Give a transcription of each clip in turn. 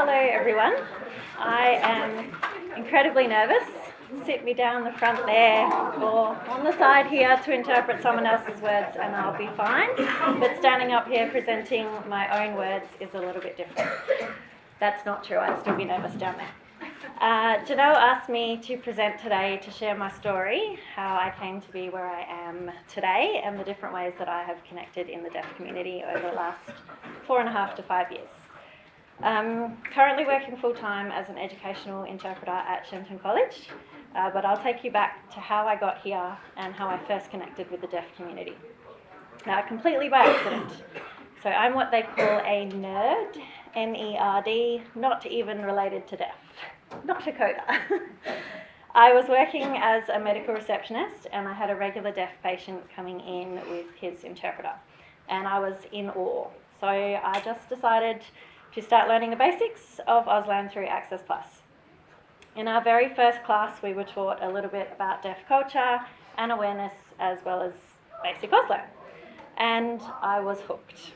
Hello everyone. I am incredibly nervous. Sit me down the front there or on the side here to interpret someone else's words and I'll be fine. But standing up here presenting my own words is a little bit different. That's not true, I'd still be nervous down there. Janelle asked me to present today to share my story, how I came to be where I am today and the different ways that I have connected in the deaf community over the last 4.5 to 5 years. Currently working full-time as an educational interpreter at Shenton College, but I'll take you back to how I got here and how I first connected with the deaf community. Now, completely by accident. So I'm what they call a nerd, N-E-R-D, not even related to deaf, not a coder. I was working as a medical receptionist and I had a regular deaf patient coming in with his interpreter, and I was in awe. So I just decided to start learning the basics of Auslan through Access Plus. In our very first class, we were taught a little bit about deaf culture and awareness, as well as basic Auslan, and I was hooked.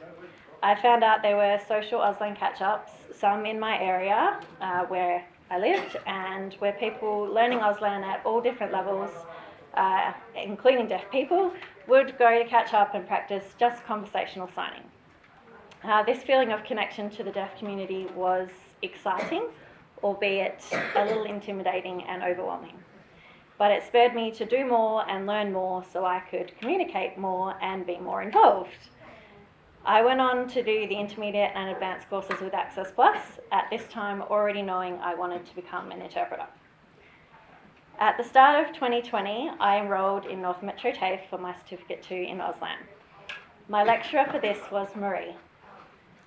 I found out there were social Auslan catch-ups, some in my area where I lived, and where people learning Auslan at all different levels, including deaf people, would go to catch up and practice just conversational signing. This feeling of connection to the deaf community was exciting, albeit a little intimidating and overwhelming. But it spurred me to do more and learn more so I could communicate more and be more involved. I went on to do the intermediate and advanced courses with Access Plus, at this time already knowing I wanted to become an interpreter. At the start of 2020, I enrolled in North Metro TAFE for my Certificate 2 in Auslan. My lecturer for this was Marie,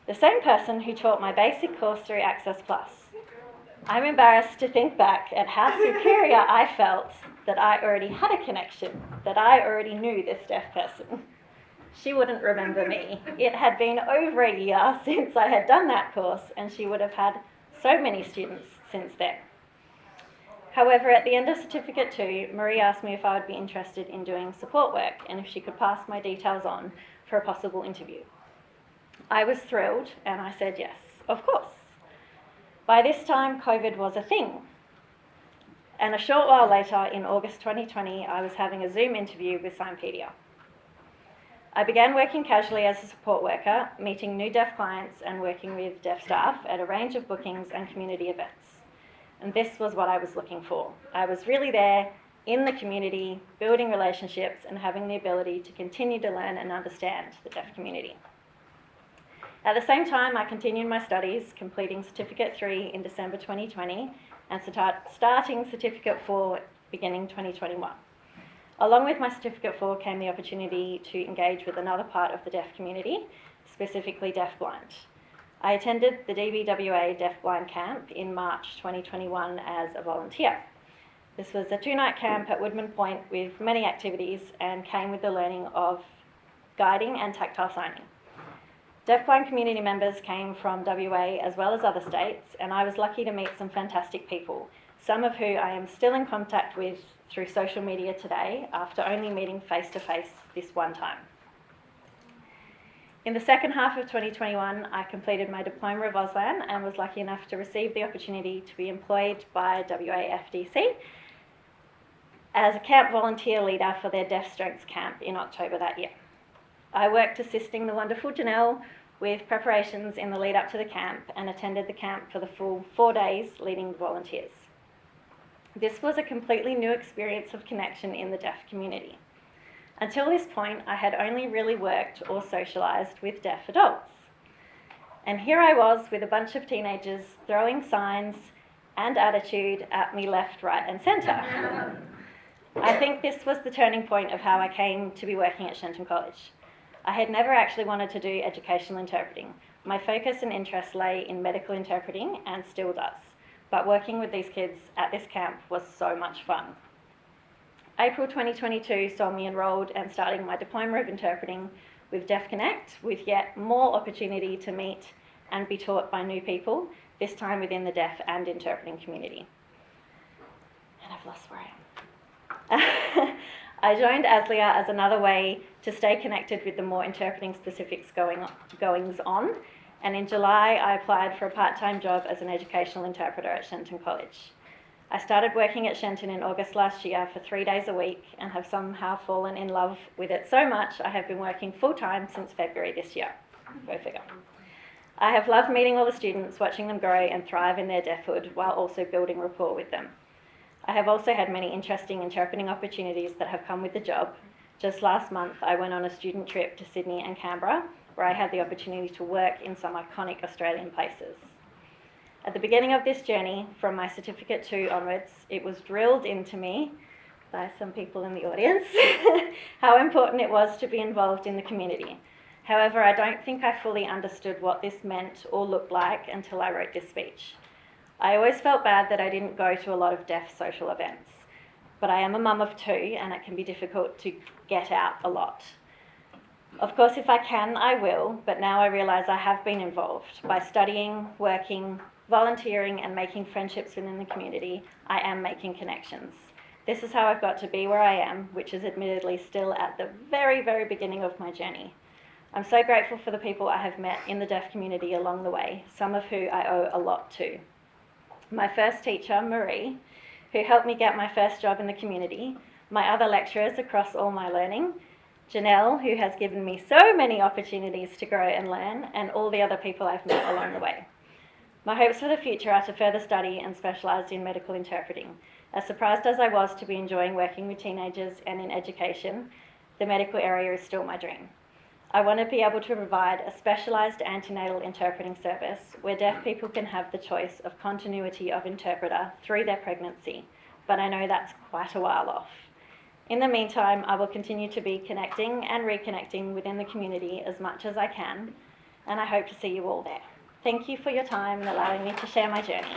the same person who taught my basic course through Access Plus. I'm embarrassed to think back at how superior I felt that I already had a connection, that I already knew this deaf person. She wouldn't remember me. It had been over a year since I had done that course, and she would have had so many students since then. However, at the end of Certificate 2, Marie asked me if I would be interested in doing support work and if she could pass my details on for a possible interview. I was thrilled and I said yes, of course. By this time, COVID was a thing. And a short while later, in August 2020, I was having a Zoom interview with Signpedia. I began working casually as a support worker, meeting new deaf clients and working with deaf staff at a range of bookings and community events. And this was what I was looking for. I was really there in the community, building relationships and having the ability to continue to learn and understand the deaf community. At the same time, I continued my studies, completing Certificate 3 in December 2020 and starting Certificate 4 beginning 2021. Along with my Certificate 4 came the opportunity to engage with another part of the deaf community, specifically deafblind. I attended the DBWA Deafblind Camp in March 2021 as a volunteer. This was a 2-night camp at Woodman Point with many activities and came with the learning of guiding and tactile signing. Deafblind community members came from WA as well as other states, and I was lucky to meet some fantastic people, some of who I am still in contact with through social media today after only meeting face-to-face this one time. In the second half of 2021, I completed my Diploma of Auslan and was lucky enough to receive the opportunity to be employed by WAFDC as a camp volunteer leader for their Deaf Strengths Camp in October that year. I worked assisting the wonderful Janelle with preparations in the lead up to the camp and attended the camp for the full 4 days leading the volunteers. This was a completely new experience of connection in the deaf community. Until this point, I had only really worked or socialised with deaf adults. And here I was with a bunch of teenagers throwing signs and attitude at me left, right and centre. I think this was the turning point of how I came to be working at Shenton College. I had never actually wanted to do educational interpreting. My focus and interest lay in medical interpreting and still does. But working with these kids at this camp was so much fun. April 2022 saw me enrolled and starting my Diploma of Interpreting with Deaf Connect, with yet more opportunity to meet and be taught by new people, this time within the deaf and interpreting community. And I've lost where I am. I joined ASLIA as another way to stay connected with the more interpreting specifics goings on and in July I applied for a part-time job as an educational interpreter at Shenton College. I started working at Shenton in August last year for 3 days a week and have somehow fallen in love with it so much I have been working full-time since February this year. Go figure. I have loved meeting all the students, watching them grow and thrive in their deafhood while also building rapport with them. I have also had many interesting interpreting opportunities that have come with the job. Just last month I went on a student trip to Sydney and Canberra where I had the opportunity to work in some iconic Australian places. At the beginning of this journey, from my Certificate 2 onwards, it was drilled into me by some people in the audience how important it was to be involved in the community. However, I don't think I fully understood what this meant or looked like until I wrote this speech. I always felt bad that I didn't go to a lot of deaf social events, but I am a mum of 2 and it can be difficult to get out a lot. Of course, if I can, I will, but now I realise I have been involved. By studying, working, volunteering and making friendships within the community, I am making connections. This is how I've got to be where I am, which is admittedly still at the very, very beginning of my journey. I'm so grateful for the people I have met in the deaf community along the way, some of who I owe a lot to. My first teacher, Marie, who helped me get my first job in the community, my other lecturers across all my learning, Janelle, who has given me so many opportunities to grow and learn, and all the other people I've met along the way. My hopes for the future are to further study and specialise in medical interpreting. As surprised as I was to be enjoying working with teenagers and in education, the medical area is still my dream. I want to be able to provide a specialised antenatal interpreting service where deaf people can have the choice of continuity of interpreter through their pregnancy, but I know that's quite a while off. In the meantime, I will continue to be connecting and reconnecting within the community as much as I can, and I hope to see you all there. Thank you for your time and allowing me to share my journey.